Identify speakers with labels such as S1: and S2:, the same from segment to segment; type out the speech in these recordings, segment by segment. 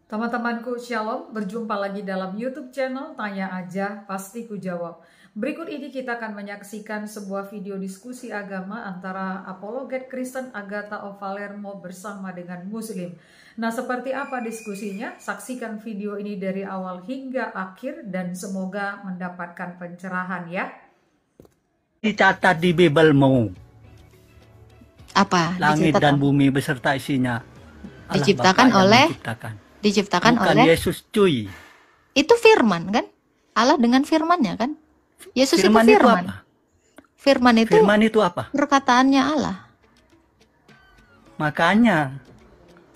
S1: Teman-temanku, Shalom, berjumpa lagi dalam YouTube channel Tanya Aja Pasti Ku Jawab. Berikut ini kita akan menyaksikan sebuah video diskusi agama antara apologet Kristen Agatha Ovalermo bersama dengan Muslim. Nah, seperti apa diskusinya? Saksikan video ini dari awal hingga akhir dan semoga mendapatkan pencerahan ya.
S2: Dicatat di Biblemu.
S3: Apa?
S2: Langit dan bumi beserta isinya. Allah
S3: Diciptakan
S2: Bapa yang
S3: oleh
S2: Bukan
S3: oleh
S2: Yesus, cuy.
S3: Itu firman kan? Allah dengan firman-Nya kan? Yesus
S2: Firman
S3: itu
S2: itu
S3: firman.
S2: apa?
S3: Firman
S2: itu apa?
S3: Perkataannya Allah.
S2: Makanya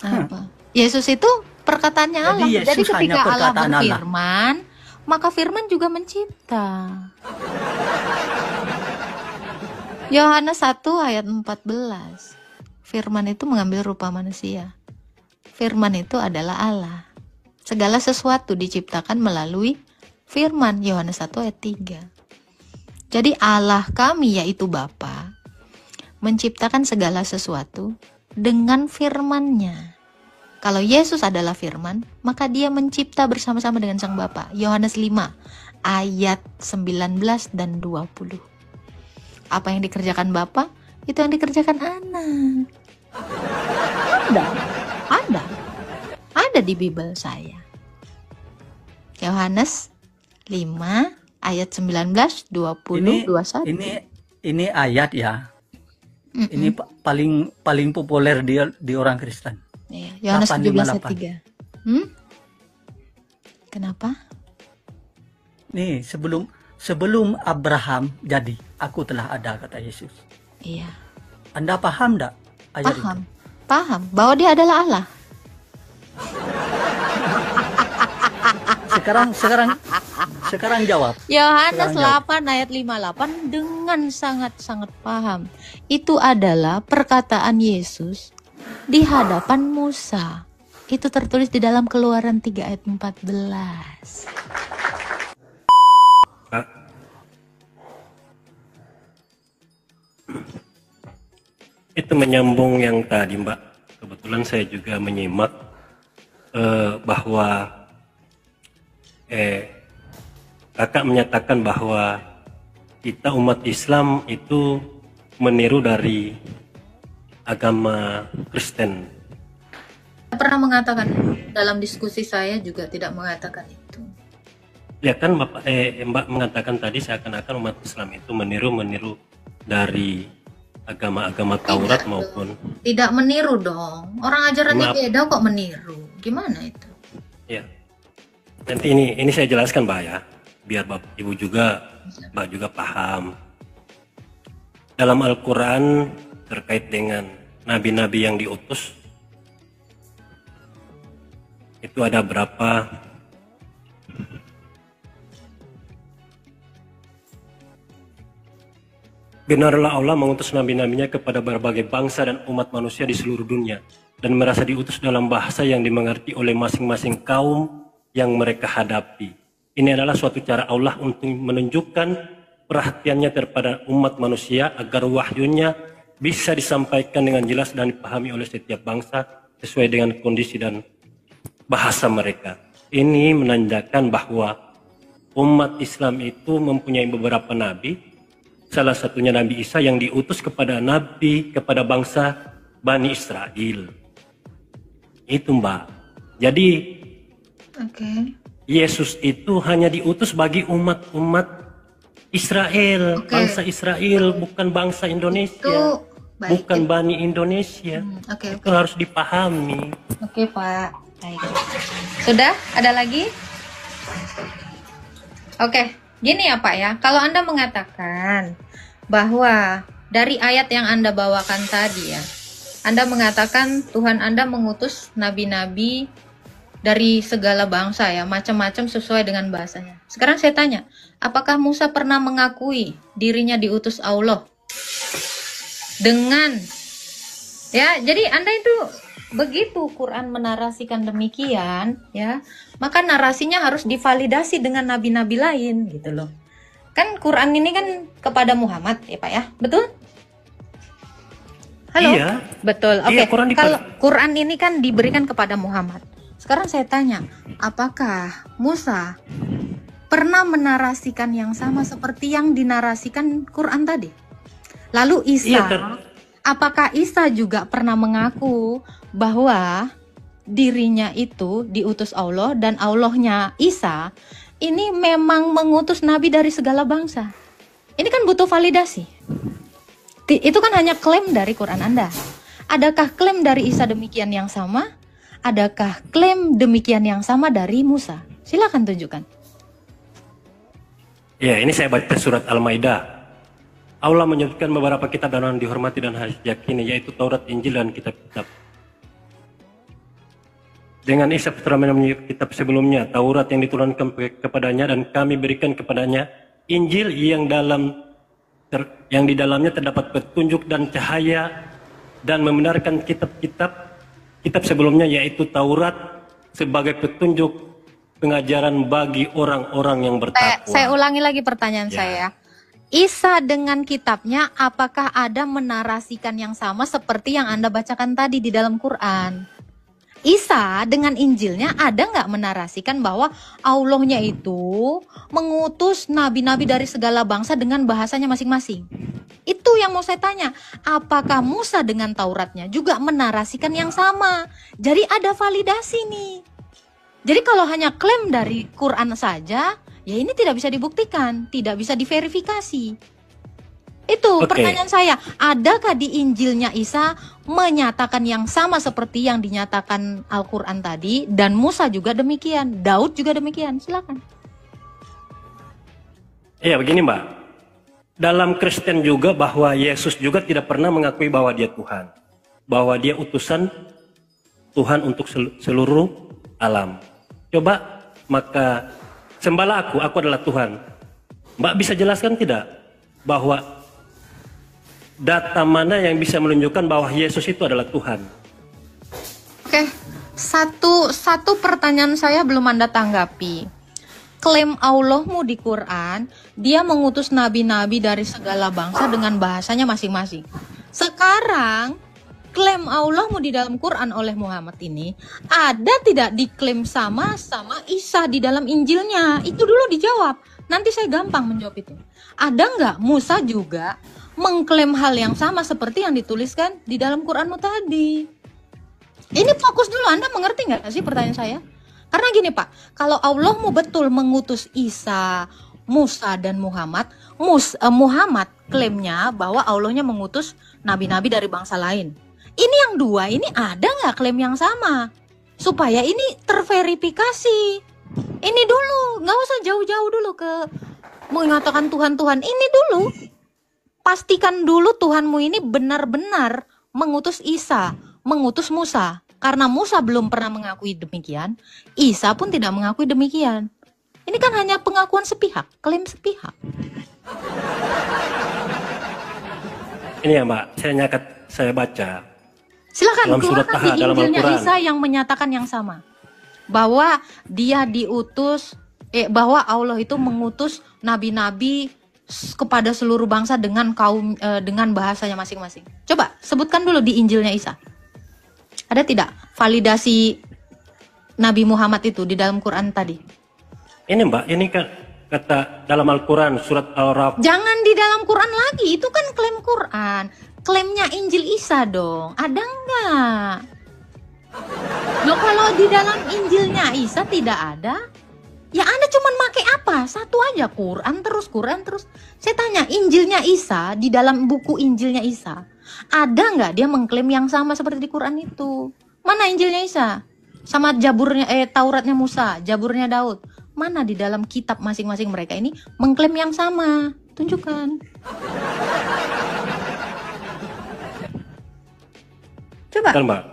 S3: Apa? Yesus itu perkataannya Allah. Jadi ketika Allah berfirman, maka firman juga mencipta. Yohanes 1 ayat 14. Firman itu mengambil rupa manusia. Firman itu adalah Allah. Segala sesuatu diciptakan melalui firman. Yohanes 1 ayat 3. Jadi Allah kami yaitu Bapa menciptakan segala sesuatu dengan firman-Nya. Kalau Yesus adalah firman, maka Dia mencipta bersama-sama dengan Sang Bapa. Yohanes 5 ayat 19 dan 20. Apa yang dikerjakan Bapa, itu yang dikerjakan anak. Ada di Bible saya. Yohanes 5 ayat 19, 20, 21.
S2: Ini ayat ya. Ini paling populer di orang Kristen.
S3: Iya, Yohanes 17 ayat 3. Kenapa?
S2: Nih, sebelum Abraham jadi, aku telah ada, kata Yesus.
S3: Iya.
S2: Anda paham enggak ayat itu?
S3: Paham bahwa Dia adalah Allah.
S2: Sekarang jawab.
S3: Yohanes 8 ayat 58 dengan sangat-sangat paham. Itu adalah perkataan Yesus di hadapan Musa. Itu tertulis di dalam Keluaran 3 ayat 14.
S4: Itu menyambung yang tadi, Mbak. Kebetulan saya juga menyimak bahwa kakak menyatakan bahwa kita umat Islam itu meniru dari agama Kristen.
S3: Saya pernah mengatakan dalam diskusi saya juga tidak mengatakan itu.
S4: Ya kan Mbak mengatakan tadi seakan-akan umat Islam itu meniru dari agama-agama Taurat maupun
S3: tidak meniru dong. Orang ajarannya beda kok meniru. Gimana itu?
S4: Ya. Nanti ini saya jelaskan, Mbak ya, biar Bapak Ibu juga Mbak juga paham. Dalam Al-Qur'an terkait dengan nabi-nabi yang diutus itu ada berapa? Benarlah Allah mengutus nabi-nabinya kepada berbagai bangsa dan umat manusia di seluruh dunia dan merasa diutus dalam bahasa yang dimengerti oleh masing-masing kaum yang mereka hadapi. Ini adalah suatu cara Allah untuk menunjukkan perhatiannya kepada umat manusia agar wahyunya bisa disampaikan dengan jelas dan dipahami oleh setiap bangsa sesuai dengan kondisi dan bahasa mereka. Ini menandakan bahwa umat Islam itu mempunyai beberapa nabi. Salah satunya Nabi Isa yang diutus kepada bangsa Bani Israel. Itu, Mbak. Jadi Yesus itu hanya diutus bagi umat-umat Israel, bangsa Israel, bukan bangsa Indonesia, bukan Bani Indonesia. Itu harus dipahami.
S3: Oke, Pak. Baik. Sudah? Ada lagi? Oke. Gini ya Pak ya, kalau Anda mengatakan bahwa dari ayat yang Anda bawakan tadi ya, Anda mengatakan Tuhan Anda mengutus nabi-nabi dari segala bangsa ya, macam-macam sesuai dengan bahasanya. Sekarang saya tanya, apakah Musa pernah mengakui dirinya diutus Allah dengan Ya, jadi Anda itu begitu Quran menarasikan demikian, ya, maka narasinya harus divalidasi dengan nabi-nabi lain gitu loh. Kan Quran ini kan kepada Muhammad ya Pak ya, betul? Halo?
S4: Iya.
S3: Betul. Oke.
S4: Iya, Quran
S3: Kalau Quran ini kan diberikan kepada Muhammad. Sekarang saya tanya, apakah Musa pernah menarasikan yang sama seperti yang dinarasikan Quran tadi? Lalu Isa, apakah Isa juga pernah mengaku bahwa dirinya itu diutus Allah dan Allahnya Isa ini memang mengutus nabi dari segala bangsa? Ini kan butuh validasi. Itu kan hanya klaim dari Quran Anda. Adakah klaim dari Isa demikian yang sama? Adakah klaim demikian yang sama dari Musa? Silakan tunjukkan.
S4: Ya, ini saya baca surat Al-Maidah. Allah menyebutkan beberapa kitab dan yang dihormati dan harus diyakini, yaitu Taurat, Injil, dan kitab-kitab. Dengan Isa putra menyebut kitab sebelumnya, Taurat yang diturunkan kepadanya, dan kami berikan kepadanya Injil yang di dalamnya terdapat petunjuk dan cahaya, dan membenarkan kitab sebelumnya, yaitu Taurat, sebagai petunjuk pengajaran bagi orang-orang yang bertakwa.
S3: Saya ulangi lagi pertanyaan saya. Isa dengan kitabnya apakah ada menarasikan yang sama seperti yang Anda bacakan tadi di dalam Quran? Isa dengan Injilnya ada nggak menarasikan bahwa Allahnya itu mengutus nabi-nabi dari segala bangsa dengan bahasanya masing-masing? Itu yang mau saya tanya. Apakah Musa dengan Tauratnya juga menarasikan yang sama? Jadi ada validasi nih. Jadi kalau hanya klaim dari Quran saja, ya ini tidak bisa dibuktikan, tidak bisa diverifikasi. Itu pertanyaan saya, adakah di Injilnya Isa menyatakan yang sama seperti yang dinyatakan Al-Quran tadi, dan Musa juga demikian, Daud juga demikian? Silakan.
S4: Iya, begini Mbak. Dalam Kristen juga bahwa Yesus juga tidak pernah mengakui bahwa dia Tuhan. Bahwa dia utusan Tuhan untuk seluruh alam. Coba, maka sembahlah aku adalah Tuhan. Mbak bisa jelaskan tidak bahwa data mana yang bisa menunjukkan bahwa Yesus itu adalah Tuhan?
S3: Oke, satu pertanyaan saya belum Anda tanggapi. Klaim Allahmu di Quran, dia mengutus nabi-nabi dari segala bangsa dengan bahasanya masing-masing. Sekarang, klaim Allahmu di dalam Quran oleh Muhammad ini, ada tidak diklaim sama Isa di dalam Injilnya? Itu dulu dijawab, nanti saya gampang menjawab itu. Ada nggak Musa juga mengklaim hal yang sama seperti yang dituliskan di dalam Quranmu tadi? Ini fokus dulu, Anda mengerti nggak sih pertanyaan saya? Karena gini Pak, kalau Allahmu betul mengutus Isa, Musa, dan Muhammad, Muhammad klaimnya bahwa Allahnya mengutus nabi-nabi dari bangsa lain. Ini yang dua, ini ada nggak klaim yang sama? Supaya ini terverifikasi. Ini dulu, nggak usah jauh-jauh dulu ke mengatakan Tuhan-Tuhan. Ini dulu, pastikan dulu Tuhanmu ini benar-benar mengutus Isa, mengutus Musa. Karena Musa belum pernah mengakui demikian, Isa pun tidak mengakui demikian. Ini kan hanya pengakuan sepihak, klaim sepihak.
S4: Ini ya Mbak, saya baca.
S3: Silakan
S4: Dalam surat
S3: keluarkan di
S4: dalam
S3: Injilnya
S4: Al-Quran.
S3: Isa yang menyatakan yang sama. Bahwa dia diutus, bahwa Allah itu mengutus nabi-nabi kepada seluruh bangsa dengan dengan bahasanya masing-masing. Coba sebutkan dulu di Injilnya Isa. Ada tidak validasi Nabi Muhammad itu di dalam Quran tadi?
S4: Ini Mbak, ini kan kata dalam Al-Quran surat Al-Raf.
S3: Jangan di dalam Quran lagi, itu kan klaim Quran. Klaimnya Injil Isa dong, ada nggak? Loh kalau di dalam Injilnya Isa tidak ada, ya Anda cuma pakai apa? Satu aja, Quran terus. Saya tanya, Injilnya Isa, di dalam buku Injilnya Isa, ada nggak dia mengklaim yang sama seperti di Quran itu? Mana Injilnya Isa? Sama Tauratnya Musa, Jaburnya Daud. Mana di dalam kitab masing-masing mereka ini mengklaim yang sama? Tunjukkan. Coba.
S4: Kan Mbak?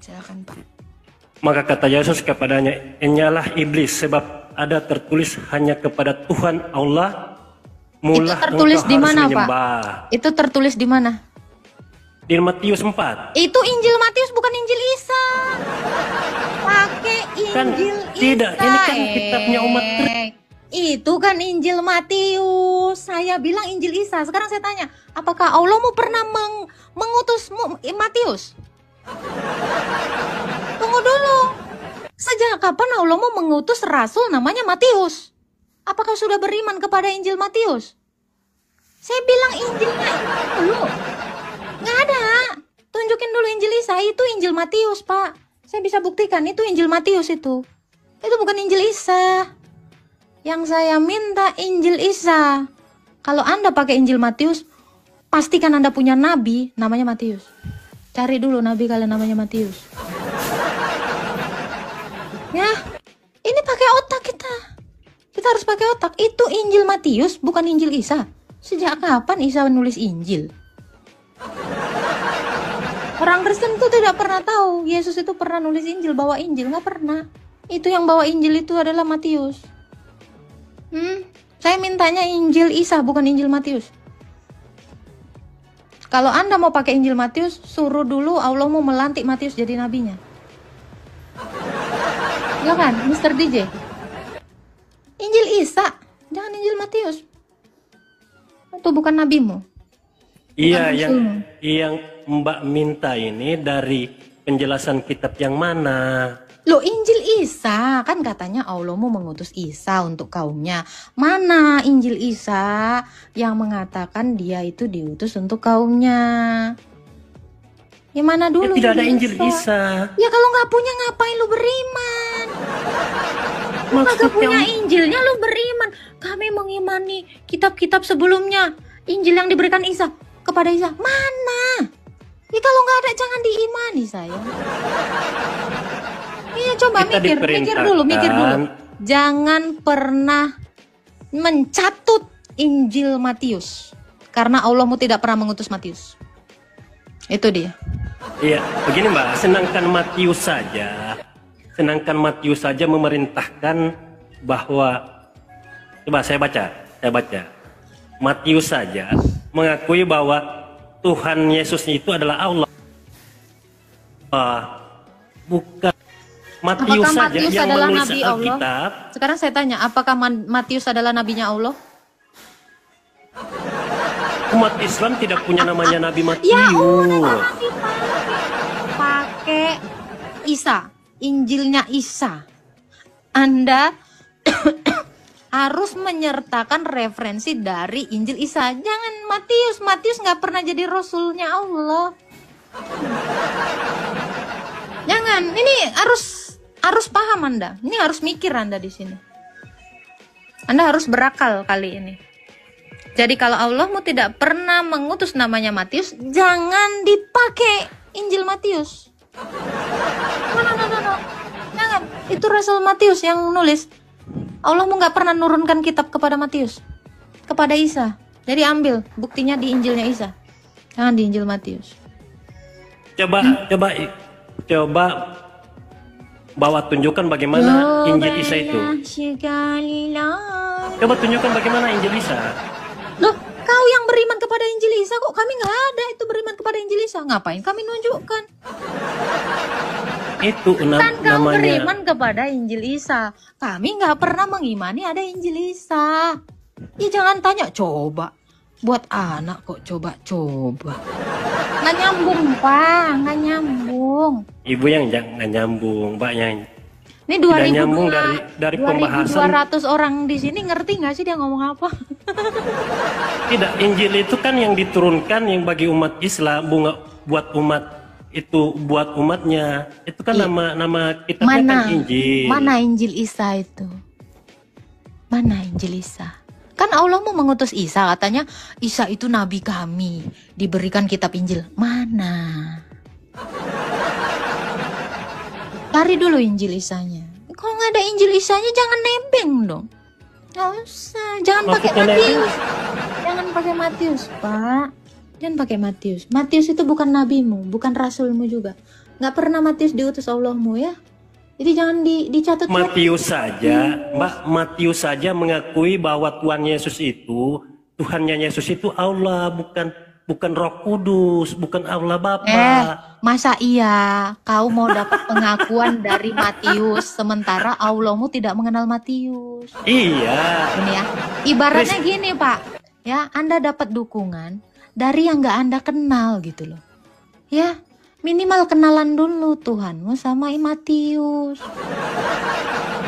S3: Silakan Pak.
S4: Maka kata Yesus kepadanya, "Enyalah iblis, sebab ada tertulis hanya kepada Tuhan Allah
S3: Itu
S4: mula
S3: tertulis
S4: engkau
S3: di
S4: harus
S3: mana, Pak?
S4: menyembah.
S3: Itu tertulis di mana?
S4: Di Matius 4.
S3: Itu Injil Matius, bukan Injil Isa. Pakai
S4: Kan
S3: Injil
S4: tidak,
S3: Isa.
S4: ini kan kitabnya umat
S3: Itu kan Injil Matius. Saya bilang Injil Isa. Sekarang saya tanya, apakah Allah mau pernah mengutus Matius? Tunggu dulu. Sejak kapan Allah mau mengutus rasul namanya Matius? Apakah sudah beriman kepada Injil Matius? Saya bilang Injilnya itu dulu. Nggak ada. Tunjukin dulu Injil Isa. Itu Injil Matius, Pak. Saya bisa buktikan itu Injil Matius itu. Itu bukan Injil Isa. Yang saya minta Injil Isa. Kalau Anda pakai Injil Matius, pastikan Anda punya nabi namanya Matius. Cari dulu nabi kalian namanya Matius. Ya, ini pakai otak kita. Kita harus pakai otak. Itu Injil Matius, bukan Injil Isa. Sejak kapan Isa menulis Injil? Orang Kristen itu tidak pernah tahu Yesus itu pernah nulis Injil, bawa Injil, nggak pernah. Itu yang bawa Injil itu adalah Matius. Saya mintanya Injil Isa, bukan Injil Matius. Kalau Anda mau pakai Injil Matius, suruh dulu Allah mau melantik Matius jadi nabinya. Ya kan, Mr. DJ? Injil Isa, jangan Injil Matius. Itu bukan nabimu.
S4: Iya,
S3: Bukan
S4: yang Mbak minta ini dari penjelasan kitab yang mana?
S3: Loh, Injil Isa, kan katanya Allah mau mengutus Isa untuk kaumnya. Mana Injil Isa yang mengatakan dia itu diutus untuk kaumnya? Yang mana dulu?
S4: Ya, tidak ada Injil Isa.
S3: Ya kalau nggak punya ngapain lu beriman? Lu kagak punya Injilnya lu beriman. Kami mengimani kitab-kitab sebelumnya. Injil yang diberikan Isa kepada Isa. Mana? Ya kalau nggak ada jangan diimani saya. Iya, coba mikir dulu. Jangan pernah mencatut Injil Matius. Karena Allah tidak pernah mengutus Matius. Itu dia.
S4: Iya, begini Mbak, senangkan Matius saja memerintahkan bahwa, coba saya baca. Matius saja mengakui bahwa Tuhan Yesus itu adalah Allah. Bukan Matius
S3: Apakah
S4: saja
S3: Matius
S4: yang
S3: adalah
S4: menulis
S3: nabi Allah?
S4: Alkitab.
S3: Sekarang saya tanya, apakah Matius adalah nabinya Allah?
S4: Umat Islam tidak punya namanya Nabi Matius.
S3: Ya udah, pakai Isa, Injilnya Isa. Anda harus menyertakan referensi dari Injil Isa. Jangan Matius nggak pernah jadi rasulnya Allah. Jangan, ini harus paham Anda. Ini harus mikir Anda di sini. Anda harus berakal kali ini. Jadi kalau Allah tidak pernah mengutus namanya Matius, jangan dipakai Injil Matius. No. Jangan. Itu Rasul Matius yang nulis. Allah nggak pernah nurunkan kitab kepada Matius, kepada Isa. Jadi ambil buktinya di Injilnya Isa, jangan di Injil Matius.
S4: Coba bawa tunjukkan bagaimana Injil Isa itu. Coba tunjukkan bagaimana Injil Isa.
S3: Loh, kau yang beriman kepada Injil Isa, kok kami nggak ada itu beriman kepada Injil Isa? Ngapain kami nunjukkan?
S4: Itu
S3: Kan kau
S4: namanya.
S3: beriman kepada Injil Isa. Kami nggak pernah mengimani ada Injil Isa. Ya jangan tanya, coba. Buat anak kok coba. Nggak nyambung, Pak. Nggak nyambung.
S4: Ibu yang jangan nyambung, Mbak yang
S3: Ini
S4: tidak nyambung dari pembahasan.
S3: 2.200 orang di sini ngerti nggak sih dia ngomong apa?
S4: Tidak, Injil itu kan yang diturunkan yang bagi umat Islam, buat umatnya. Itu kan nama kitabnya kan Injil.
S3: Mana Injil Isa itu? Mana Injil Isa? Kan Allah mau mengutus Isa, katanya Isa itu nabi kami, diberikan kitab Injil. Mana? Cari dulu Injil Isanya. Kalau nggak ada Injil Isanya jangan nebeng dong. Nggak usah, jangan pakai Matius. Jangan pakai Matius, Pak. Jangan pakai Matius. Matius itu bukan nabimu, bukan rasulmu juga. Nggak pernah Matius diutus Allahmu ya. Jadi jangan dicatat.
S4: Matius saja, Mbak, Matius saja mengakui bahwa Tuhan Yesus itu, Tuhannya Yesus itu Allah, bukan Roh Kudus, bukan Allah Bapa.
S3: Masa iya kau mau dapat pengakuan dari Matius sementara Allahmu tidak mengenal Matius?
S4: Iya.
S3: Ini ya, ibaratnya gini Pak, ya Anda dapat dukungan dari yang nggak Anda kenal gitu loh. Ya, minimal kenalan dulu Tuhanmu sama Matius.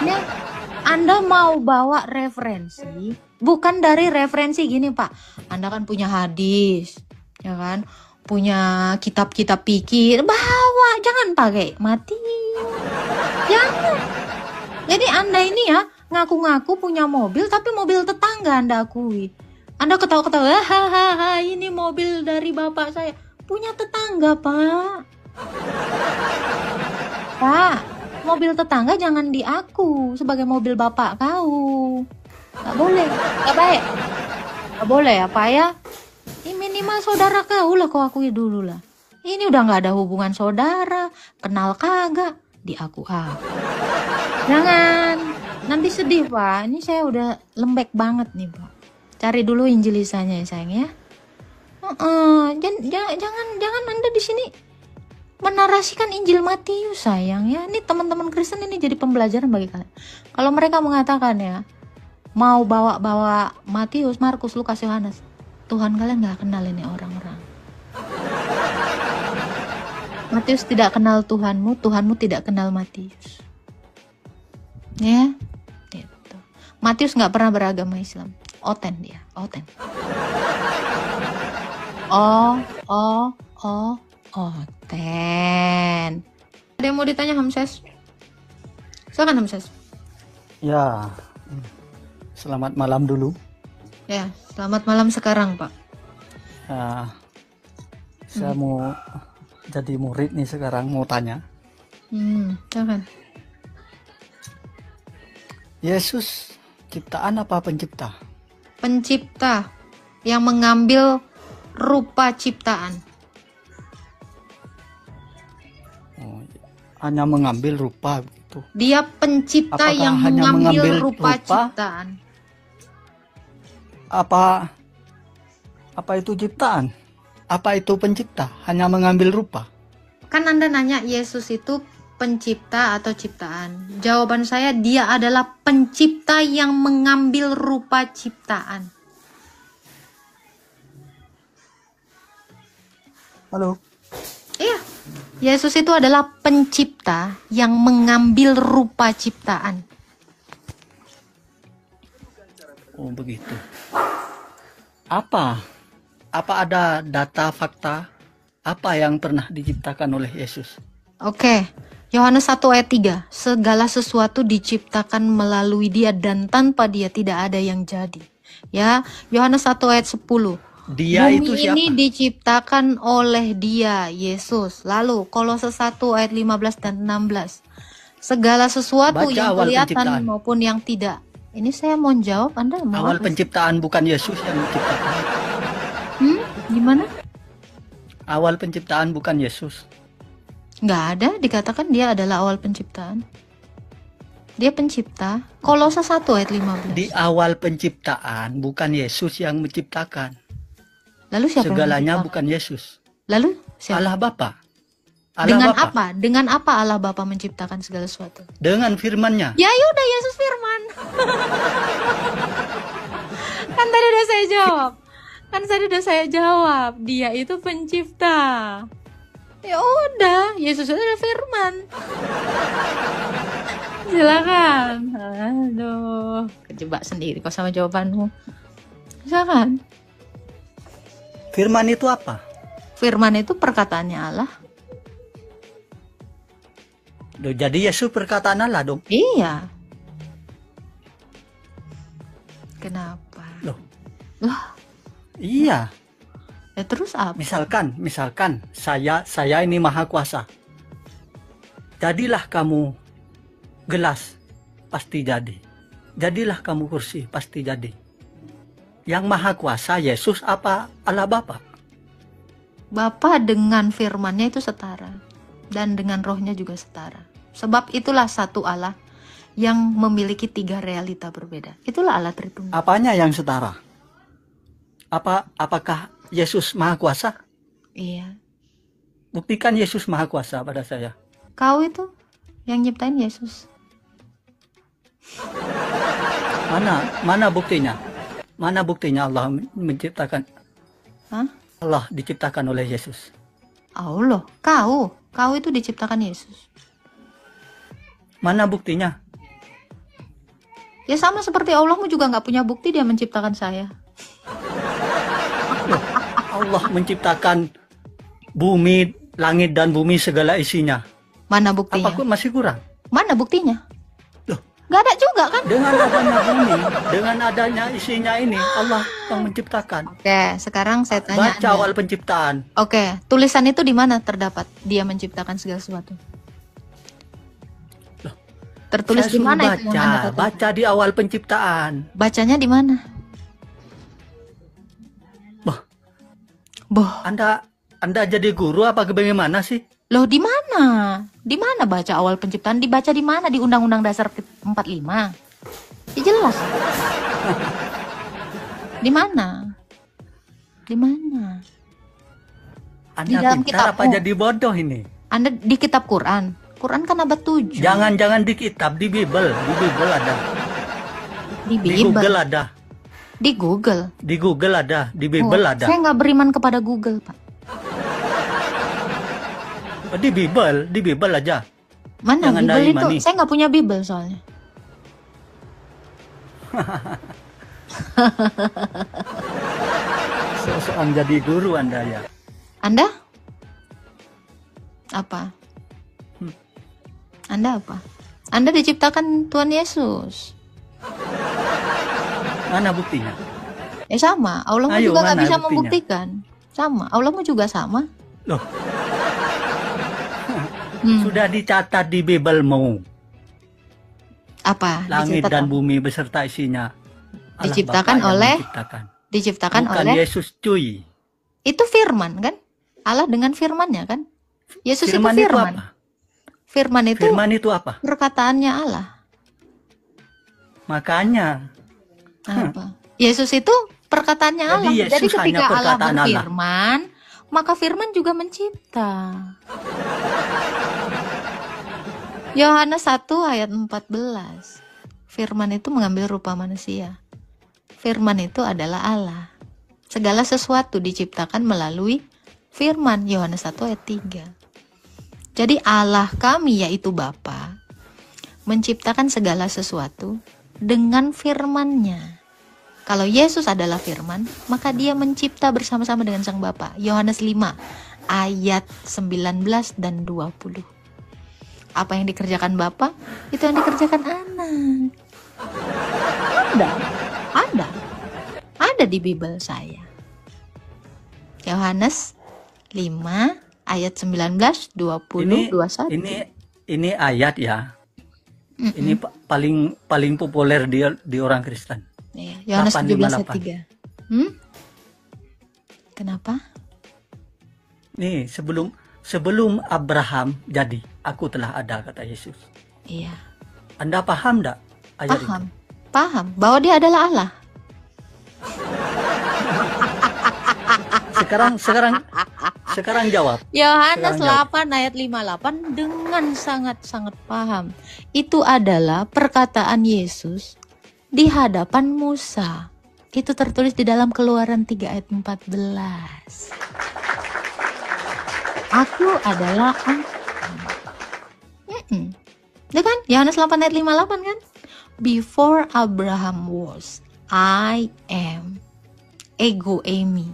S3: Ya, Anda mau bawa referensi, bukan dari referensi gini Pak. Anda kan punya hadis, ya kan? Punya kitab-kitab pikir, bawa, jangan pakai Matius. Jangan. Jadi Anda ini ya ngaku-ngaku punya mobil, tapi mobil tetangga Anda akui. Anda ketawa-ketawa, hahaha, ini mobil dari bapak saya. Punya tetangga, Pak. Pak, mobil tetangga jangan diaku sebagai mobil bapak kau. Gak boleh, gak baik. Gak boleh ya, Pak ya. Ini minimal saudara kau lah kau akui dulu lah. Ini udah gak ada hubungan saudara, kenal kagak, diaku. Jangan, nanti sedih Pak. Ini saya udah lembek banget nih Pak. Cari dulu injilisanya ya sayang ya. Jangan Anda di sini menarasikan Injil Matius sayang ya. Ini teman-teman Kristen ini jadi pembelajaran bagi kalian. Kalau mereka mengatakan ya mau bawa Matius, Markus, Lukas, Yohanes, Tuhan kalian nggak kenal ini orang-orang. Matius tidak kenal Tuhanmu, Tuhanmu tidak kenal Matius. Ya, gitu. Matius nggak pernah beragama Islam. Oten dia, oten. Oten. Ada yang mau ditanya Hamses? Silakan Hamses.
S2: Ya, selamat malam dulu.
S3: Ya, selamat malam sekarang Pak.
S2: Saya mau jadi murid nih sekarang, mau tanya.
S3: Silakan.
S2: Yesus ciptaan apa pencipta?
S3: Pencipta yang mengambil rupa ciptaan.
S2: Hanya mengambil rupa gitu.
S3: Dia pencipta
S2: Apakah
S3: yang
S2: hanya
S3: mengambil
S2: rupa?
S3: rupa ciptaan.
S2: Apa itu ciptaan? Apa itu pencipta? Hanya mengambil rupa.
S3: Kan Anda nanya Yesus itu pencipta atau ciptaan. Jawaban saya, dia adalah pencipta yang mengambil rupa ciptaan.
S2: Halo.
S3: Iya, Yesus itu adalah pencipta yang mengambil rupa ciptaan.
S2: Oh begitu. Apa ada data fakta apa yang pernah diciptakan oleh Yesus?
S3: Oke, Yohanes 1 ayat 3. Segala sesuatu diciptakan melalui dia dan tanpa dia tidak ada yang jadi. Ya, Yohanes 1 ayat 10.
S2: Dia
S3: Bumi
S2: itu siapa?
S3: ini diciptakan oleh dia, Yesus. Lalu Kolose 1 ayat 15 dan 16. Segala sesuatu
S2: Baca
S3: yang
S2: awal
S3: kelihatan
S2: penciptaan.
S3: maupun yang tidak. Ini saya mau jawab, Anda mau
S2: Awal
S3: apa?
S2: penciptaan bukan Yesus yang menciptakan.
S3: Gimana?
S2: Awal penciptaan bukan Yesus.
S3: Nggak ada, dikatakan dia adalah awal penciptaan. Dia pencipta. Kolose 1 ayat 15.
S2: Di awal penciptaan bukan Yesus yang menciptakan.
S3: Lalu siapa yang
S2: Segalanya
S3: menciptakan?
S2: bukan Yesus.
S3: Lalu siapa?
S2: Allah Bapa. Allah
S3: Dengan
S2: Bapa.
S3: apa? Dengan apa Allah Bapa menciptakan segala sesuatu?
S2: Dengan firman-Nya.
S3: Ya udah Yesus firman. Kan tadi udah saya jawab. Dia itu pencipta. Ya udah, Yesus itu adalah firman. Silakan. Aduh, kejebak sendiri kok sama jawabanmu. Silakan.
S2: Firman itu apa?
S3: Firman itu perkataannya Allah.
S2: Loh, jadi Yesus perkataan Allah dong.
S3: Iya. Kenapa?
S2: Loh,
S3: Iya.
S2: iya.
S3: Ya terus apa?
S2: Misalkan saya ini maha kuasa. Jadilah kamu gelas, pasti jadi. Jadilah kamu kursi, pasti jadi. Yang maha kuasa Yesus apa Allah Bapa?
S3: Bapa dengan firmannya itu setara. Dan dengan rohnya juga setara. Sebab itulah satu Allah yang memiliki 3 realita berbeda. Itulah Allah Tritunggal.
S2: Apanya yang setara? Apakah Yesus Maha Kuasa?
S3: Iya.
S2: Buktikan Yesus Maha Kuasa pada saya.
S3: Kau itu yang nyiptain Yesus.
S2: Mana buktinya? Mana buktinya Allah menciptakan?
S3: Hah?
S2: Allah diciptakan oleh Yesus.
S3: Allah, kau itu diciptakan Yesus.
S2: Mana buktinya?
S3: Ya sama seperti Allahmu juga nggak punya bukti dia menciptakan saya.
S2: Loh, Allah menciptakan bumi, langit dan bumi segala isinya.
S3: Mana buktinya?
S2: Apakah masih kurang?
S3: Mana buktinya?
S2: Loh,
S3: nggak ada juga kan?
S2: dengan adanya bumi, dengan adanya isinya ini, Allah yang menciptakan.
S3: Oke, sekarang saya tanya
S2: Baca
S3: Anda.
S2: awal penciptaan.
S3: Oke, tulisan itu di mana terdapat dia menciptakan segala sesuatu?
S2: Loh,
S3: Tertulis
S2: saya
S3: di mana
S2: suruh
S3: itu yang Anda katakan?
S2: baca di awal penciptaan.
S3: Bacanya di mana? Boh,
S2: Anda jadi guru apa bagaimana sih?
S3: loh di mana? Di mana baca awal penciptaan? Dibaca di mana? Di Undang-Undang Dasar 45. Ya jelas. Di mana? Di mana? Di
S2: Anda
S3: dalam
S2: pintar apa
S3: kitabmu.
S2: jadi bodoh ini?
S3: Anda di kitab Quran. Quran kan abad 7.
S2: Jangan di kitab, di Bible. Di Bible ada.
S3: Di
S2: Di
S3: Bible.
S2: Google ada.
S3: Di Google.
S2: Di Google ada. Di Bible
S3: Oh,
S2: ada.
S3: saya nggak beriman kepada Google, Pak.
S2: Di Bible aja.
S3: Mana
S2: Jangan
S3: Bible
S2: dari
S3: itu?
S2: mani.
S3: Saya nggak punya Bible soalnya.
S2: Soal jadi guru Anda ya.
S3: Anda? Apa? Anda apa? Anda diciptakan Tuhan Yesus.
S2: Mana buktinya?
S3: Sama, Allahmu
S2: Ayo,
S3: juga nggak
S2: mana
S3: bisa
S2: buktinya?
S3: membuktikan. Sama, Allahmu juga sama.
S2: Loh,
S3: Hmm,
S2: sudah dicatat di Bible mau.
S3: apa?
S2: Langit
S3: Dicatat
S2: dan
S3: apa?
S2: bumi beserta isinya. Allah
S3: Diciptakan
S2: Bapa yang
S3: oleh-
S2: menciptakan.
S3: Diciptakan
S2: Bukan
S3: oleh
S2: Yesus cuy.
S3: itu firman kan? Allah dengan firmannya kan? Yesus
S2: Firman
S3: itu
S2: itu
S3: firman.
S2: apa?
S3: Firman itu
S2: Firman itu apa?
S3: perkataannya Allah.
S2: Makanya
S3: Apa? Yesus itu perkataannya
S2: Jadi
S3: Allah.
S2: Yesus
S3: Jadi ketika
S2: hanya
S3: Allah
S2: perkataan Allah.
S3: berfirman, maka firman juga mencipta. Yohanes 1 ayat 14. Firman itu mengambil rupa manusia. Firman itu adalah Allah. Segala sesuatu diciptakan melalui firman. Yohanes 1 ayat 3. Jadi Allah kami yaitu Bapa menciptakan segala sesuatu dengan firman-Nya. Kalau Yesus adalah firman, maka dia mencipta bersama-sama dengan Sang Bapa. Yohanes 5 ayat 19 dan 20. Apa yang dikerjakan Bapa, itu yang dikerjakan anak. Ada di Bible saya. Yohanes 5 ayat 19, 20, 21.
S2: ini ayat ya. Ini paling populer di orang Kristen.
S3: Iya, Yohanes 17 ayat 3. Kenapa?
S2: Nih, sebelum Abraham jadi, aku telah ada, kata Yesus.
S3: Iya,
S2: Anda paham enggak ayat itu?
S3: paham bahwa dia adalah Allah.
S2: Sekarang jawab.
S3: Yohanes
S2: Sekarang
S3: 8 ayat 58 dengan sangat-sangat paham. Itu adalah perkataan Yesus di hadapan Musa. Itu tertulis di dalam Keluaran 3 ayat 14. Aku adalah Ya kan? Yohanes 8 ayat 58 kan? Before Abraham was, I am. Ego Emi.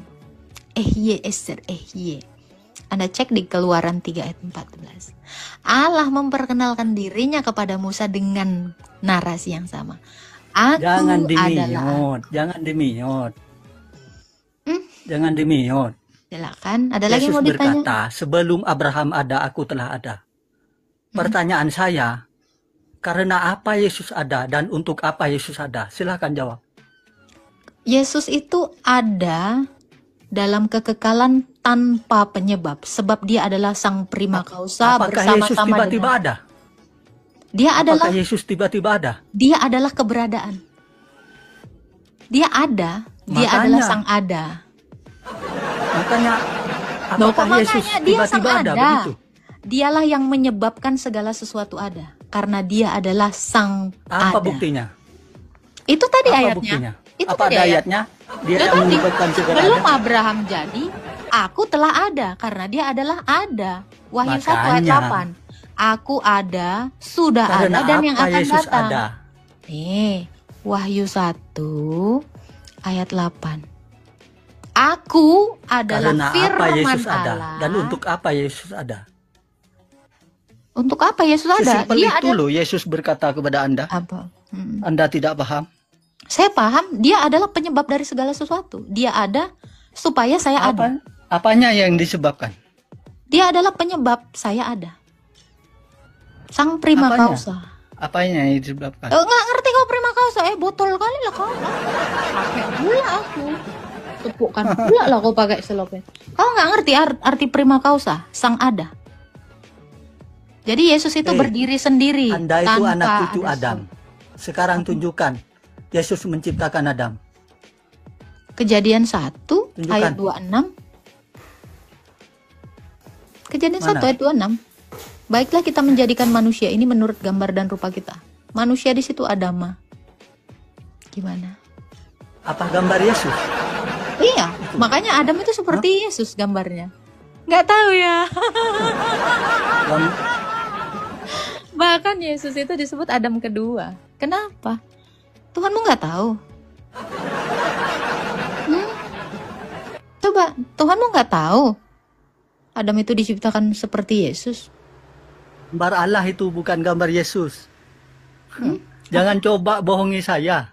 S3: Ehye Esther Ehye. Anda cek di Keluaran 3 ayat 14. Allah memperkenalkan dirinya kepada Musa dengan narasi yang sama. Aku
S2: Jangan
S3: adalah.
S2: diminyot. Jangan diminyot.
S3: Silakan, ada lagi
S2: Yesus
S3: yang mau ditanya?
S2: berkata, sebelum Abraham ada, aku telah ada. Pertanyaan saya, karena apa Yesus ada dan untuk apa Yesus ada? Silakan jawab.
S3: Yesus itu ada dalam kekekalan tanpa penyebab, sebab dia adalah sang prima causa
S2: Apakah Yesus
S3: bersama-sama
S2: tiba-tiba
S3: dengan.
S2: ada?
S3: Dia adalah
S2: Apakah Yesus tiba-tiba ada?
S3: Dia adalah keberadaan. Dia ada. Dia
S2: Makanya.
S3: adalah sang ada.
S2: Makanya
S3: Loh,
S2: apakah
S3: kok
S2: Yesus
S3: makanya dia sang
S2: tiba-tiba ada
S3: ada?
S2: begitu?
S3: Dialah yang menyebabkan segala sesuatu ada. Karena dia adalah sang
S2: Apa
S3: ada.
S2: buktinya?
S3: Itu tadi
S2: Apa
S3: ayatnya.
S2: buktinya?
S3: Itu
S2: Apa
S3: tadi
S2: ada
S3: ayat.
S2: ayatnya? Dia
S3: Itu
S2: yang
S3: tadi.
S2: menyebabkan segala
S3: Sebelum
S2: ada.
S3: Abraham jadi, aku telah ada. Karena dia adalah ada. Wahyu 1 ayat
S2: Makanya.
S3: 8. Aku ada, sudah
S2: Karena
S3: ada, dan yang
S2: apa
S3: akan
S2: Yesus
S3: datang.
S2: ada?
S3: Wahyu 1 ayat 8. Aku adalah
S2: Karena apa
S3: firman
S2: Yesus ada?
S3: Allah.
S2: Dan untuk apa Yesus ada?
S3: Untuk apa Yesus ada?
S2: Sesimpel
S3: Dia
S2: itu
S3: ada.
S2: loh Yesus berkata kepada Anda.
S3: Apa?
S2: Anda tidak paham?
S3: Saya paham, dia adalah penyebab dari segala sesuatu. Dia ada supaya saya ada.
S2: Apanya yang disebabkan?
S3: Dia adalah penyebab saya ada. Sang prima
S2: Apanya?
S3: causa.
S2: Apanya yang disebabkan?
S3: Nggak ngerti kau prima causa? Botol kali lah kau. Pakai gula aku. Tepukkan pula lah kau pakai selopet. Kau nggak ngerti arti prima causa, sang ada. Jadi Yesus itu berdiri sendiri.
S2: Anda itu
S3: tanpa
S2: anak cucu
S3: ada
S2: Adam. Sekarang tunjukkan Yesus menciptakan Adam.
S3: Kejadian 1
S2: Tunjukkan.
S3: ayat 26. Kejadian
S2: Mana?
S3: 1 ayat 26. Baiklah kita menjadikan manusia ini menurut gambar dan rupa kita. Manusia di situ Adama. Gimana?
S2: Apa gambar Yesus?
S3: Iya, makanya Adam itu seperti Yesus gambarnya. Nggak tahu ya.
S2: Gam-
S3: Bahkan Yesus itu disebut Adam kedua. Kenapa? Tuhanmu nggak tahu? Coba, Tuhanmu nggak tahu? Adam itu diciptakan seperti Yesus.
S2: Gambar Allah itu bukan gambar Yesus. Jangan coba bohongi saya.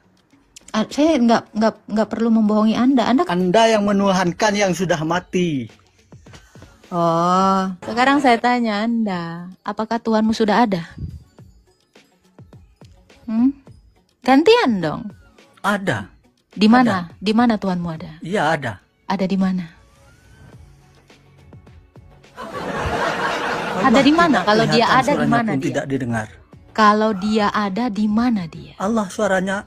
S3: Saya nggak perlu membohongi Anda.
S2: Anda yang menuhankan yang sudah mati.
S3: Oh, sekarang saya tanya Anda, apakah Tuhanmu sudah ada? Gantian dong.
S2: Ada.
S3: Di mana? Di mana Tuhanmu ada?
S2: Iya ada.
S3: Ada di mana?
S2: Allah
S3: Ada di mana?
S2: tidak
S3: Kalau dia
S2: kelihatan,
S3: ada, di
S2: suaranya
S3: mana
S2: pun
S3: dia?
S2: tidak didengar.
S3: Kalau dia ada, di mana dia?
S2: Allah suaranya.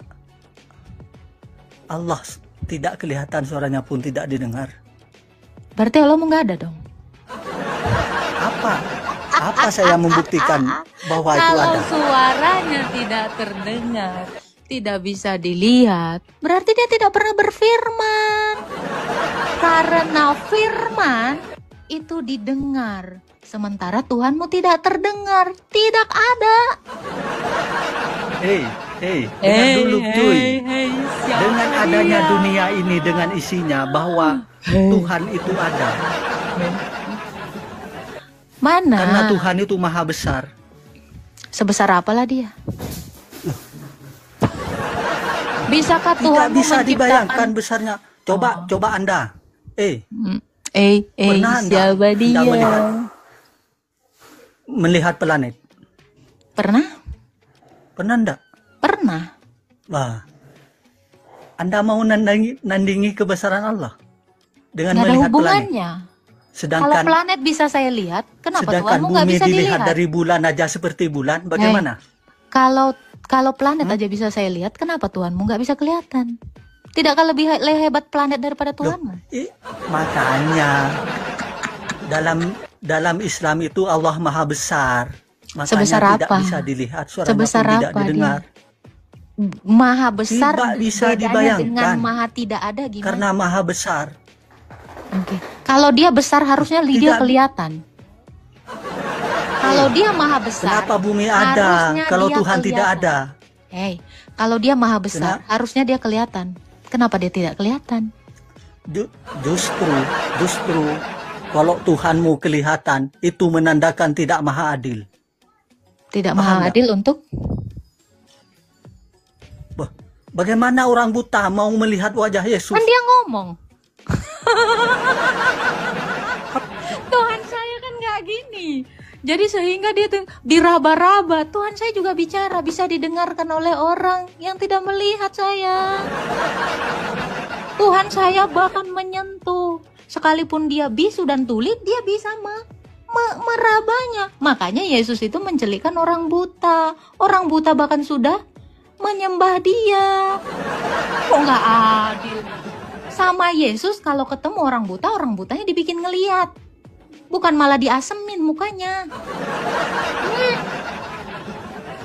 S2: Allah tidak kelihatan, suaranya pun tidak didengar.
S3: Berarti Allahmu nggak ada dong?
S2: Apa saya membuktikan bahwa itu
S3: Kalau
S2: ada?
S3: suaranya tidak terdengar, tidak bisa dilihat, berarti dia tidak pernah berfirman. Karena firman itu didengar, sementara Tuhanmu tidak terdengar, tidak ada.
S2: Dengar dulu cuy. Dengan adanya dunia ini, dengan isinya, bahwa Tuhan itu ada.
S3: Mana?
S2: Karena Tuhan itu maha besar.
S3: Sebesar apalah dia? Bisakah
S2: Tidak
S3: Tuhan
S2: bisa dibayangkan besarnya. Coba Anda. Pernah
S3: siapa
S2: Anda
S3: dia?
S2: melihat planet?
S3: Pernah?
S2: Pernah enggak?
S3: Pernah.
S2: Wah. Anda mau nandingi kebesaran Allah dengan
S3: Nggak ada
S2: melihat planet.
S3: hubungannya. Kalau
S2: Sedangkan
S3: planet bisa saya lihat, kenapa
S2: sedangkan
S3: Tuhanmu nggak
S2: bumi
S3: bisa
S2: dilihat
S3: dilihat?
S2: dari bulan aja seperti bulan, bagaimana?
S3: Kalau planet aja bisa saya lihat, kenapa Tuhanmu nggak bisa kelihatan? Tidakkah lebih hebat planet daripada Tuhanmu?
S2: Makanya dalam Islam itu Allah maha besar. Makanya
S3: Sebesar
S2: tidak
S3: apa?
S2: bisa dilihat, suaranya
S3: Sebesar
S2: pun tidak
S3: apa
S2: didengar.
S3: Maha besar
S2: Tidak bisa
S3: bedanya
S2: dibayangkan.
S3: dengan maha tidak ada gimana?
S2: Karena maha besar.
S3: Oke. Kalau dia besar harusnya dia
S2: Tidak.
S3: kelihatan. Kalau dia maha besar,
S2: Kenapa bumi ada
S3: harusnya
S2: kalau
S3: dia
S2: Tuhan tidak
S3: kelihatan.
S2: ada?
S3: Kalau dia maha besar, harusnya dia kelihatan. Kenapa dia tidak kelihatan?
S2: Justru kalau Tuhanmu kelihatan, itu menandakan tidak maha adil.
S3: Tidak
S2: Paham
S3: maha
S2: nggak?
S3: adil untuk
S2: Bagaimana orang buta mau melihat wajah Yesus?
S3: kan dia ngomong. Tuhan saya kan nggak gini. Jadi sehingga dia tuh diraba-raba. Tuhan saya juga bicara, bisa didengarkan oleh orang yang tidak melihat saya. Tuhan saya bahkan menyentuh. Sekalipun dia bisu dan tuli, dia bisa merabanya. Makanya Yesus itu menjelikan orang buta. Orang buta bahkan sudah menyembah dia. Kok nggak adil? Sama Yesus kalau ketemu orang buta, orang butanya dibikin ngeliat. Bukan malah diasemin mukanya.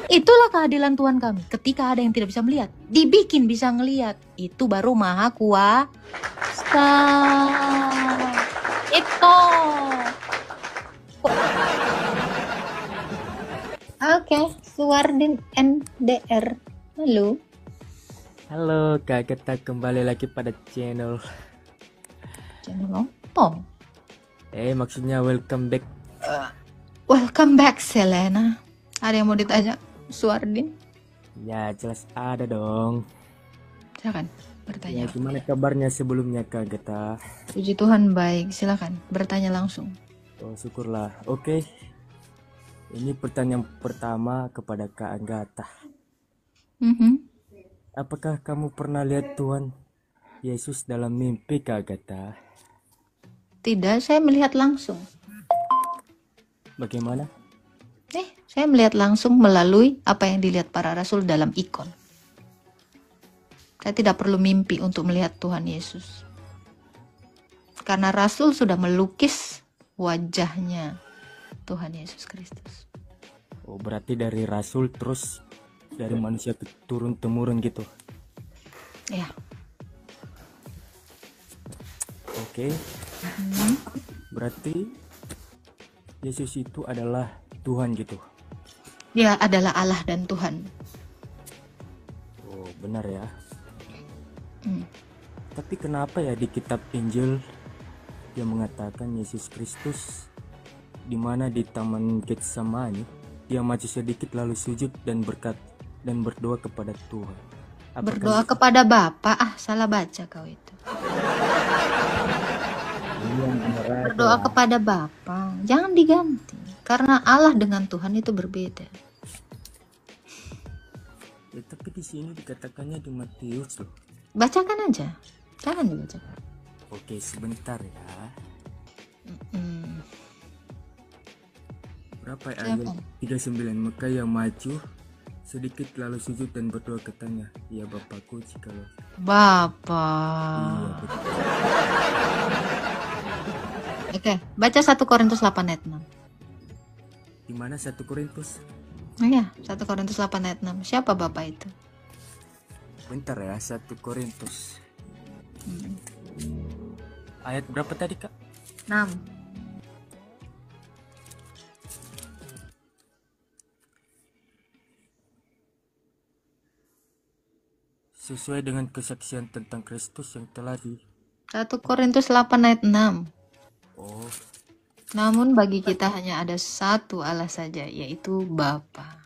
S3: Itulah keadilan Tuhan kami. Ketika ada yang tidak bisa melihat, dibikin bisa ngeliat. Itu baru maha kuasa. Itu. Oke, Suwardin NDR. Halo.
S5: Halo Kak Geta, kembali lagi pada channel.
S3: Channel apa?
S5: Maksudnya welcome back.
S3: Welcome back, Selena. Ada yang mau ditanya, Suwardin?
S5: Ya jelas ada dong.
S3: Silakan bertanya.
S5: Ya, gimana kabarnya sebelumnya Kak Geta?
S3: Puji Tuhan baik, silakan bertanya langsung.
S5: Oh syukurlah. Oke. Ini pertanyaan pertama kepada Kak Agatha. Apakah kamu pernah lihat Tuhan Yesus dalam mimpi Kak Agatha?
S3: Tidak, saya melihat langsung.
S5: Bagaimana?
S3: Saya melihat langsung melalui apa yang dilihat para rasul dalam ikon. Saya tidak perlu mimpi untuk melihat Tuhan Yesus. Karena rasul sudah melukis wajahnya Tuhan Yesus Kristus.
S5: Oh berarti dari rasul terus dari manusia turun temurun gitu.
S3: Ya.
S5: Oke. Berarti Yesus itu adalah Tuhan gitu.
S3: Dia adalah Allah dan Tuhan.
S5: Oh benar ya. Tapi kenapa ya di kitab Injil dia mengatakan Yesus Kristus di mana di Taman Getsemani dia maju sedikit lalu sujud dan berdoa kepada Tuhan.
S3: Berdoa kepada Bapa. Salah baca kau itu. Berdoa kepada Bapa. Jangan diganti. Karena Allah dengan Tuhan itu berbeda.
S5: Ya, tapi di sini dikatakannya di Matius loh.
S3: Bacakan aja. Jangan dibacakan.
S5: Oke, sebentar ya. Berapa ayat 39? Maka yang maju sedikit lalu sujud dan berdoa katanya, ya Bapakku jikalau.
S3: Bapak.
S5: Iya betul.
S3: Oke, baca 1 Korintus 8 ayat 6.
S5: Di mana 1 Korintus?
S3: Iya, 1 Korintus 8 ayat 6. Siapa Bapak itu?
S5: Bentar ya, 1 Korintus. Ayat berapa tadi Kak?
S3: 6.
S5: Sesuai dengan kesaksian tentang Kristus yang telah
S3: 1 Korintus 8 ayat 6.
S5: Oh,
S3: Namun bagi kita hanya ada satu Allah saja, yaitu Bapa.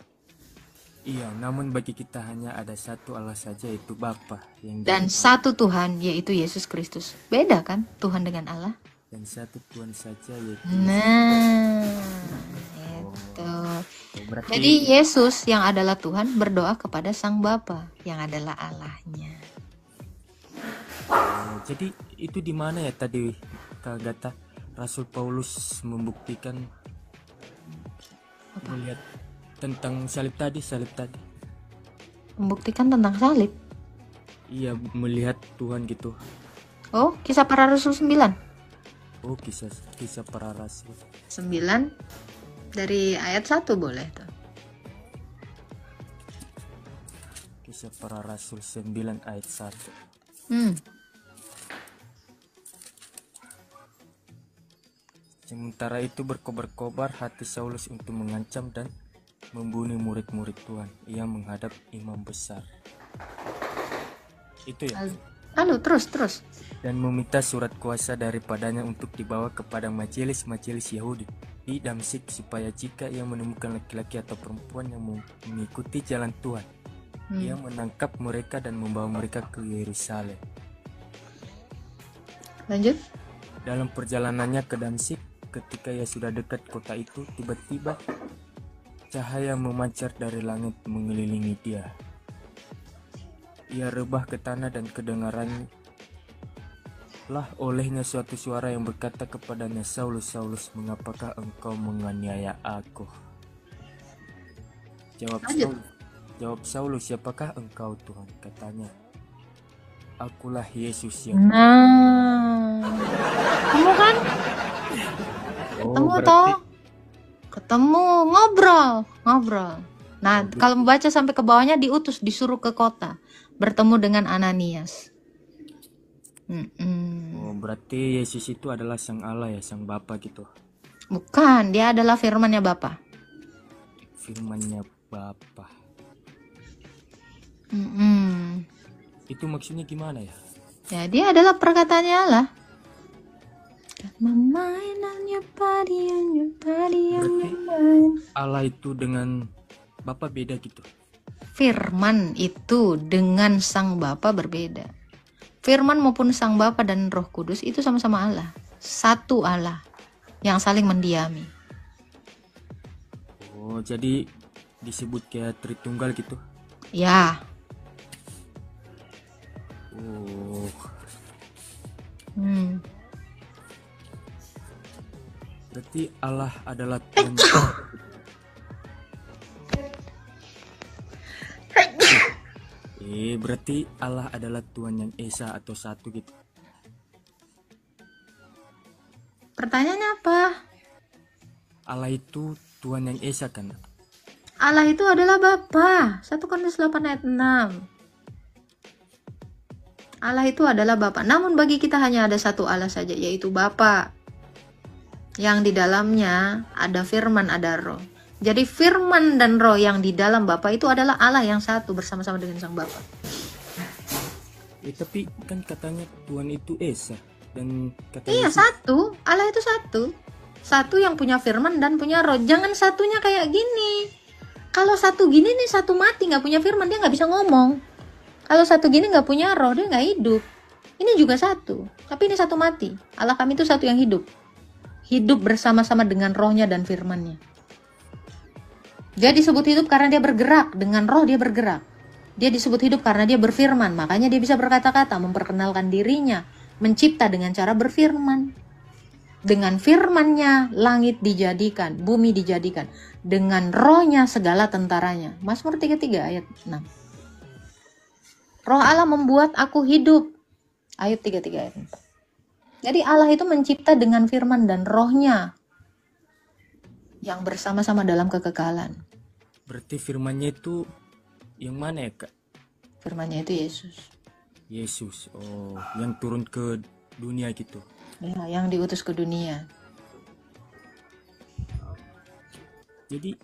S5: iya, namun bagi kita hanya ada satu Allah saja, yaitu Bapa yang
S3: Dan satu Tuhan, yaitu Yesus Kristus. Beda kan Tuhan dengan Allah?
S5: dan satu Tuhan saja, yaitu
S3: Nah, itu.
S5: Oh, berarti
S3: Jadi Yesus yang adalah Tuhan berdoa kepada Sang Bapa yang adalah Allahnya.
S5: jadi itu di mana ya tadi Kak Gata Rasul Paulus membuktikan melihat tentang salib tadi
S3: Membuktikan tentang salib.
S5: iya melihat Tuhan gitu.
S3: Oh, Kisah Para Rasul 9.
S5: Oh, kisah para rasul
S3: 9 dari ayat 1 boleh tuh.
S5: Kisah para rasul 9 ayat 1. Sementara itu berkobar-kobar hati Saulus untuk mengancam dan membunuh murid-murid Tuhan. Ia menghadap imam besar. Itu ya.
S3: Lalu terus.
S5: Dan meminta surat kuasa daripadanya untuk dibawa kepada majelis-majelis Yahudi di Damsyik supaya jika ia menemukan laki-laki atau perempuan yang mengikuti jalan Tuhan, ia menangkap mereka dan membawa mereka ke Yerusalem.
S3: Lanjut.
S5: Dalam perjalanannya ke Damsyik, ketika ia sudah dekat kota itu, tiba-tiba cahaya memancar dari langit mengelilingi dia. Ia rebah ke tanah dan kedengarannya Lah olehnya suatu suara yang berkata kepadanya, Saulus, Saulus, mengapakah engkau menganiaya aku?
S3: Lanjut.
S5: Jawab Saulus, siapakah engkau Tuhan? Katanya, akulah Yesus yang...
S3: Nah, kamu kan ketemu toh? Ketemu, ngobrol. Nah, kalau membaca sampai ke bawahnya, diutus, disuruh ke kota, bertemu dengan Ananias.
S5: Oh, berarti Yesus itu adalah Sang Allah ya, Sang Bapa gitu.
S3: Bukan, dia adalah firman-Nya Bapa.
S5: Firman-Nya Bapa. Itu maksudnya gimana ya?
S3: Ya, dia adalah perkataannya Allah. Memainannya padiannya main.
S5: Allah itu dengan Bapa beda gitu.
S3: Firman itu dengan Sang Bapa berbeda. Firman maupun Sang Bapa dan Roh Kudus itu sama-sama Allah. Satu Allah yang saling mendiami.
S5: Oh, jadi disebut kayak Tritunggal gitu.
S3: Ya.
S5: Oh. Berarti Allah adalah Tuhan. Berarti Allah adalah Tuhan yang Esa atau satu gitu.
S3: Pertanyaannya apa?
S5: Allah itu Tuhan yang Esa kan?
S3: Allah itu adalah Bapa. 1 Korintus 8 ayat 6. Allah itu adalah Bapa. Namun bagi kita hanya ada satu Allah saja, yaitu Bapa. Yang di dalamnya ada firman, ada roh. Jadi firman dan roh yang di dalam Bapa itu adalah Allah yang satu bersama-sama dengan Sang Bapa.
S5: Tapi kan katanya Tuhan itu Esa dan katanya
S3: Iya, satu. Allah itu satu. Satu yang punya firman dan punya roh. Jangan satunya kayak gini. Kalau satu gini nih, satu mati nggak punya firman, dia nggak bisa ngomong. Kalau satu gini nggak punya roh, dia nggak hidup. Ini juga satu, tapi ini satu mati. Allah kami itu satu yang hidup. Hidup bersama-sama dengan rohnya dan firmannya. Dia disebut hidup karena dia bergerak. Dengan roh dia bergerak. Dia disebut hidup karena dia berfirman. Makanya dia bisa berkata-kata, memperkenalkan dirinya, mencipta dengan cara berfirman. Dengan firmannya langit dijadikan, bumi dijadikan. Dengan rohnya segala tentaranya. Mazmur 33 ayat 6. Roh Allah membuat aku hidup. Ayat 33 ayat 4. Jadi Allah itu mencipta dengan firman dan rohnya yang bersama-sama dalam kekekalan.
S5: Berarti firmannya itu yang mana ya, Kak?
S3: Firmannya itu Yesus.
S5: Yesus. Oh, yang turun ke dunia gitu.
S3: Ya, yang diutus ke dunia.
S5: Jadi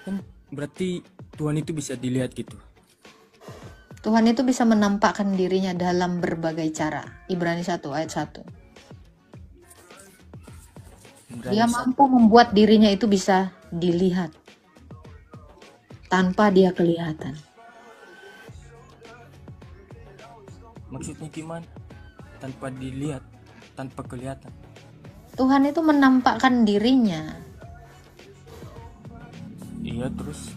S5: kan berarti Tuhan itu bisa dilihat gitu.
S3: Tuhan itu bisa menampakkan dirinya dalam berbagai cara. Ibrani 1 ayat 1. Dia mampu membuat dirinya itu bisa dilihat tanpa dia kelihatan.
S5: Maksudnya gimana? Tanpa dilihat, tanpa kelihatan.
S3: Tuhan itu menampakkan dirinya
S5: Iya, terus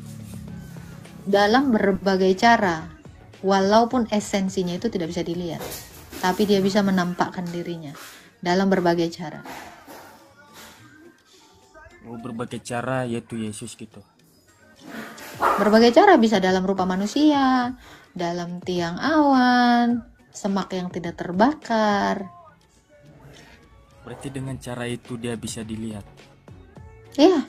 S3: dalam berbagai cara. Walaupun esensinya itu tidak bisa dilihat, tapi dia bisa menampakkan dirinya dalam berbagai cara.
S5: oh, berbagai cara yaitu Yesus gitu.
S3: Berbagai cara, bisa dalam rupa manusia, dalam tiang awan, semak yang tidak terbakar.
S5: Berarti dengan cara itu dia bisa dilihat.
S3: Ya,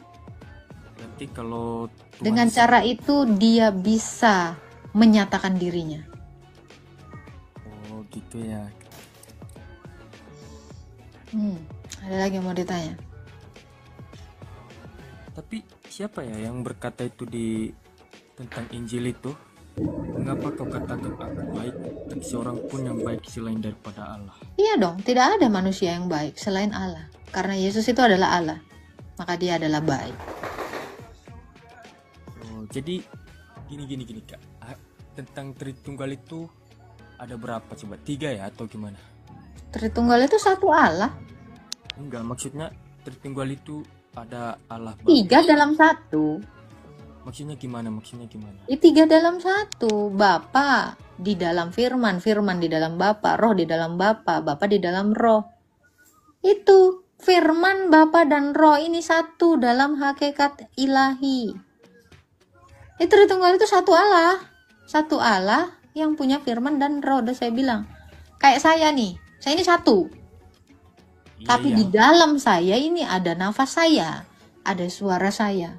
S5: Berarti kalau Tuhan
S3: dengan cara itu dia bisa menyatakan dirinya.
S5: Oh, gitu ya.
S3: Ada lagi yang mau ditanya?
S5: Tapi siapa ya yang berkata itu tentang Injil itu? Mengapa kau katakan aku baik, dan seorang pun yang baik selain daripada Allah?
S3: Iya dong, tidak ada manusia yang baik selain Allah. Karena Yesus itu adalah Allah, maka dia adalah baik.
S5: Oh, jadi gini Kak. Tentang Tritunggal itu ada berapa coba? 3 ya atau gimana?
S3: Tritunggal itu satu Allah.
S5: Enggak, maksudnya Tritunggal itu ada Allah
S3: 3 dalam 1.
S5: Maksudnya gimana? Maksudnya gimana?
S3: Tiga dalam satu. Bapa di dalam firman, firman di dalam Bapa, roh di dalam Bapa, Bapa di dalam roh. Itu firman, Bapa dan roh ini satu dalam hakikat ilahi. Itu Tritunggal itu satu Allah. Satu Allah yang punya firman dan roh. Udah saya bilang. Kayak saya nih. Saya ini satu.
S5: Iya,
S3: Tapi
S5: iya.
S3: di dalam saya ini ada nafas saya. Ada suara saya.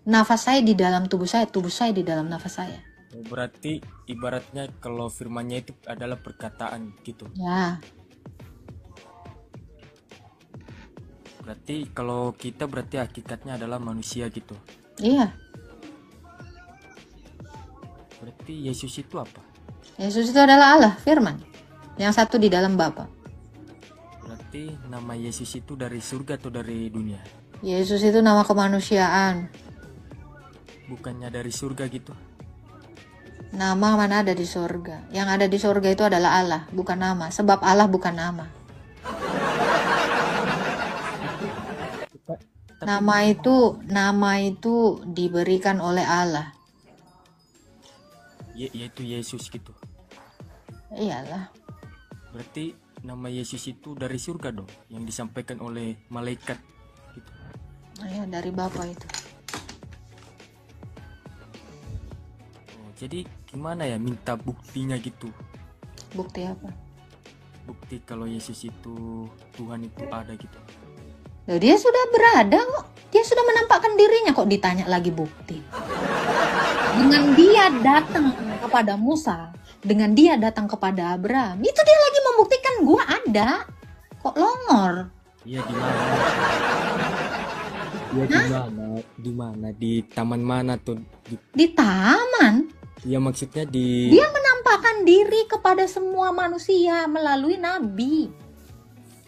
S3: Nafas saya di dalam tubuh saya di dalam nafas saya.
S5: Oh, berarti ibaratnya kalau firmannya itu adalah perkataan gitu.
S3: Ya,
S5: Berarti kalau kita berarti hakikatnya adalah manusia gitu.
S3: iya.
S5: Berarti Yesus itu apa?
S3: Yesus itu adalah Allah, firman. Yang satu di dalam Bapa.
S5: Berarti nama Yesus itu dari surga atau dari dunia?
S3: Yesus itu nama kemanusiaan.
S5: Bukannya dari surga gitu?
S3: Nama mana ada di surga? Yang ada di surga itu adalah Allah, bukan nama. Sebab Allah bukan nama. Nama itu diberikan oleh Allah.
S5: Yaitu Yesus gitu.
S3: Iyalah.
S5: Berarti nama Yesus itu dari surga dong, yang disampaikan oleh malaikat gitu.
S3: Ya, dari Bapa itu.
S5: Oh, jadi gimana ya minta buktinya gitu?
S3: Bukti apa?
S5: Bukti kalau Yesus itu Tuhan itu ada gitu.
S3: Loh, dia sudah berada kok. Dia sudah menampakkan dirinya kok ditanya lagi bukti. Dengan dia datang kepada Musa, dengan dia datang kepada Abraham, itu dia lagi membuktikan gua ada. Kok longor?
S5: Iya di mana? Iya di mana? Di mana? Di taman mana tuh?
S3: Di taman.
S5: Iya maksudnya di.
S3: Dia menampakkan diri kepada semua manusia melalui nabi.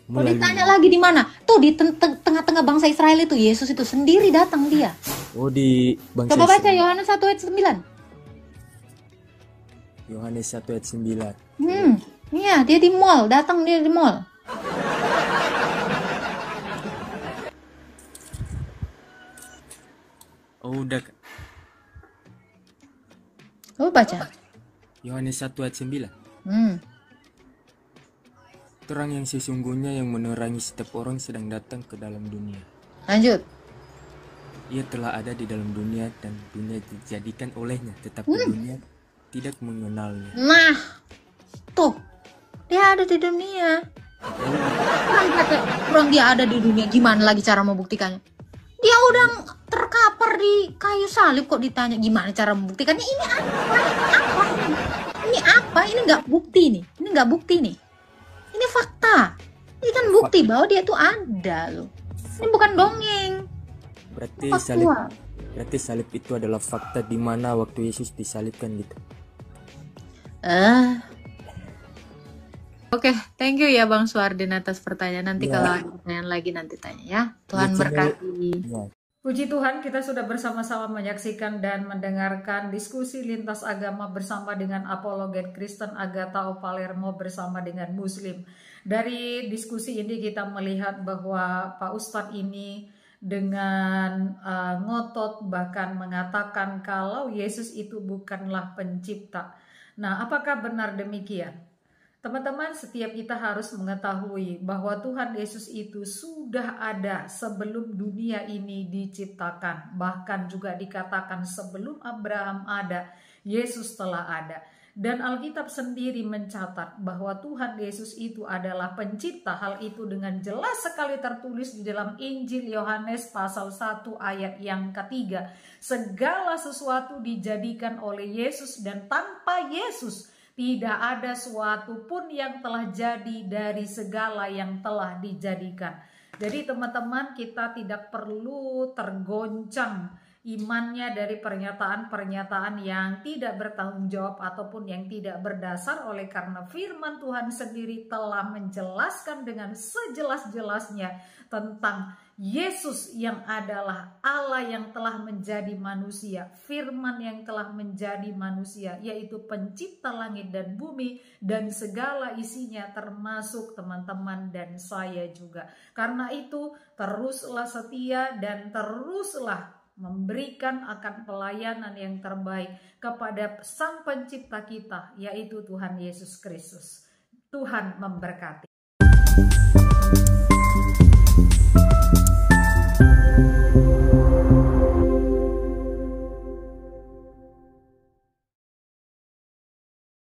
S3: Kalau ditanya lagi di mana? Tuh di tengah-tengah bangsa Israel itu Yesus itu sendiri datang dia.
S5: Oh di bangsa.
S3: Coba baca Yohanes 1 ayat 9.
S5: Yohanes 1 ayat 9.
S3: Iya, dia di mall, datang dia di mall.
S5: Oh udah.
S3: Oh, baca.
S5: Yohanes 1 ayat 9. Terang yang sesungguhnya yang menerangi setiap orang sedang datang ke dalam dunia.
S3: Lanjut.
S5: Ia telah ada di dalam dunia dan dunia dijadikan olehnya, tetapi dunia tidak mengenalnya.
S3: Nah, tuh. Dia ada di dunia. Orang dia ada di dunia, gimana lagi cara membuktikannya? Dia udah terkapar di kayu salib kok ditanya gimana cara membuktikannya? Ini apa? Ini apa? Ini nggak bukti nih. Ini nggak bukti nih. Ini fakta. Ini kan bukti bahwa dia tuh ada loh. Ini bukan dongeng.
S5: Berarti salib itu adalah fakta di mana waktu Yesus disalibkan gitu. Oke,
S3: thank you ya Bang Suardin atas pertanyaan. Nanti kalau ada pertanyaan lagi nanti tanya ya. Tuhan berkati.
S1: Puji Tuhan, kita sudah bersama-sama menyaksikan dan mendengarkan diskusi lintas agama bersama dengan apologet Kristen Agatha of Palermo bersama dengan Muslim. Dari diskusi ini kita melihat bahwa Pak Ustadz ini dengan ngotot bahkan mengatakan kalau Yesus itu bukanlah pencipta. Nah, apakah benar demikian? Teman-teman, setiap kita harus mengetahui bahwa Tuhan Yesus itu sudah ada sebelum dunia ini diciptakan. Bahkan juga dikatakan sebelum Abraham ada, Yesus telah ada. Dan Alkitab sendiri mencatat bahwa Tuhan Yesus itu adalah pencipta. Hal itu dengan jelas sekali tertulis di dalam Injil Yohanes pasal 1 ayat yang ketiga. Segala sesuatu dijadikan oleh Yesus dan tanpa Yesus tidak ada suatu pun yang telah jadi dari segala yang telah dijadikan. Jadi teman-teman, kita tidak perlu tergoncang imannya dari pernyataan-pernyataan yang tidak bertanggung jawab ataupun yang tidak berdasar, oleh karena firman Tuhan sendiri telah menjelaskan dengan sejelas-jelasnya tentang Yesus yang adalah Allah yang telah menjadi manusia, firman yang telah menjadi manusia, yaitu pencipta langit dan bumi dan segala isinya, termasuk teman-teman dan saya juga. Karena itu teruslah setia dan teruslah memberikan akan pelayanan yang terbaik kepada Sang Pencipta kita, yaitu Tuhan Yesus Kristus. Tuhan memberkati.